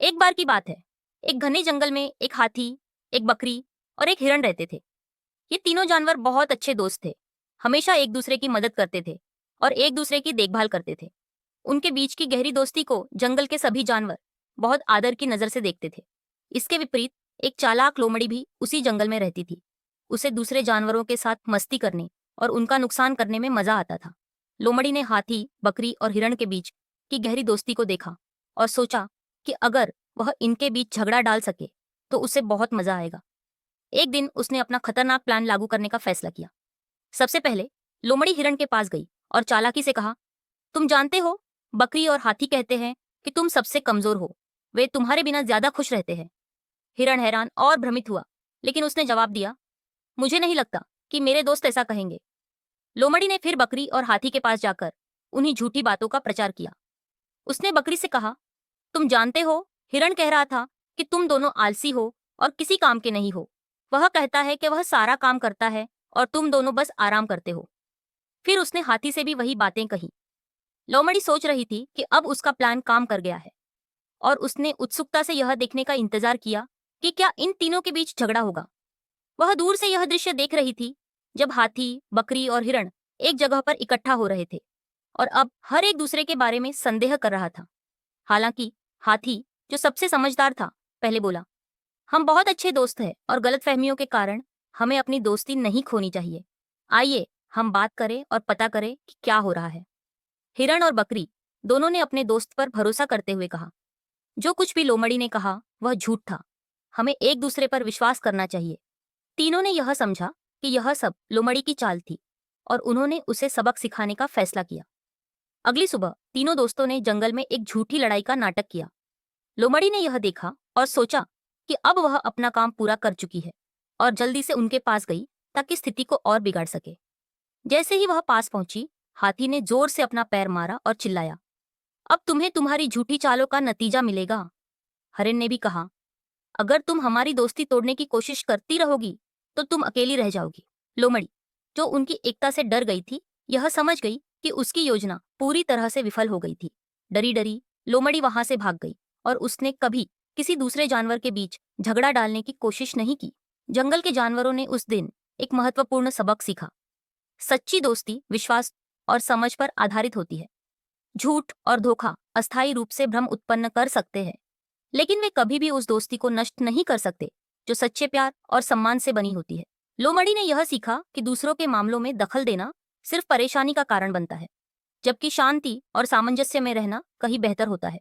एक बार की बात है। एक घने जंगल में एक हाथी, एक बकरी और एक हिरण रहते थे। ये तीनों जानवर बहुत अच्छे दोस्त थे। हमेशा एक दूसरे की मदद करते थे और एक दूसरे की देखभाल करते थे। उनके बीच की गहरी दोस्ती को जंगल के सभी जानवर बहुत आदर की नजर से देखते थे। इसके विपरीत एक चालाक लोमड़ी भी उसी जंगल में रहती थी। उसे दूसरे जानवरों के साथ मस्ती करने और उनका नुकसान करने में मजा आता था। लोमड़ी ने हाथी, बकरी और हिरण के बीच की गहरी दोस्ती को देखा और सोचा कि अगर वह इनके बीच झगड़ा डाल सके तो उसे बहुत मजा आएगा। एक दिन उसने अपना खतरनाक प्लान लागू करने का फैसला किया। सबसे पहले लोमड़ी हिरण के पास गई और चालाकी से कहा, तुम जानते हो, बकरी और हाथी कहते हैं कि तुम सबसे कमजोर हो। वे तुम्हारे बिना ज्यादा खुश रहते हैं। हिरण हैरान और भ्रमित हुआ, लेकिन उसने जवाब दिया, मुझे नहीं लगता कि मेरे दोस्त ऐसा कहेंगे। लोमड़ी ने फिर बकरी और हाथी के पास जाकर उन्हीं झूठी बातों का प्रचार किया। उसने बकरी से कहा, तुम जानते हो, हिरण कह रहा था कि तुम दोनों आलसी हो और किसी काम के नहीं हो। वह कहता है कि वह सारा काम करता है और तुम दोनों बस आराम करते हो। फिर उसने हाथी से भी वही बातें कही। लोमड़ी सोच रही थी कि अब उसका प्लान काम कर गया है और उसने उत्सुकता से यह देखने का इंतजार किया कि क्या इन तीनों के बीच झगड़ा होगा। वह दूर से यह दृश्य देख रही थी जब हाथी, बकरी और हिरण एक जगह पर इकट्ठा हो रहे थे और अब हर एक दूसरे के बारे में संदेह कर रहा था। हालांकि हाथी, जो सबसे समझदार था, पहले बोला, हम बहुत अच्छे दोस्त हैं और गलतफहमियों के कारण हमें अपनी दोस्ती नहीं खोनी चाहिए। आइए हम बात करें और पता करें कि क्या हो रहा है। हिरण और बकरी दोनों ने अपने दोस्त पर भरोसा करते हुए कहा, जो कुछ भी लोमड़ी ने कहा वह झूठ था। हमें एक दूसरे पर विश्वास करना चाहिए। तीनों ने यह समझा कि यह सब लोमड़ी की चाल थी और उन्होंने उसे सबक सिखाने का फैसला किया। अगली सुबह तीनों दोस्तों ने जंगल में एक झूठी लड़ाई का नाटक किया। लोमड़ी ने यह देखा और सोचा कि अब वह अपना काम पूरा कर चुकी है और जल्दी से उनके पास गई ताकि स्थिति को और बिगाड़ सके। जैसे ही वह पास पहुंची, हाथी ने जोर से अपना पैर मारा और चिल्लाया, अब तुम्हें तुम्हारी झूठी चालों का नतीजा मिलेगा। हरिण ने भी कहा, अगर तुम हमारी दोस्ती तोड़ने की कोशिश करती रहोगी तो तुम अकेली रह जाओगी। लोमड़ी, जो उनकी एकता से डर गई थी, यह समझ गई कि उसकी योजना पूरी तरह से विफल हो गई थी। डरी डरी लोमड़ी वहां से भाग गई और उसने कभी किसी दूसरे जानवर के बीच झगड़ा डालने की कोशिश नहीं की। जंगल के जानवरों ने उस दिन एक महत्वपूर्ण सबक सीखा। सच्ची दोस्ती विश्वास और समझ पर आधारित होती है। झूठ और धोखा अस्थायी रूप से भ्रम उत्पन्न कर सकते हैं, लेकिन वे कभी भी उस दोस्ती को नष्ट नहीं कर सकते जो सच्चे प्यार और सम्मान से बनी होती है। लोमड़ी ने यह सीखा कि दूसरों के मामलों में दखल देना सिर्फ परेशानी का कारण बनता है, जबकि शांति और सामंजस्य में रहना कहीं बेहतर होता है।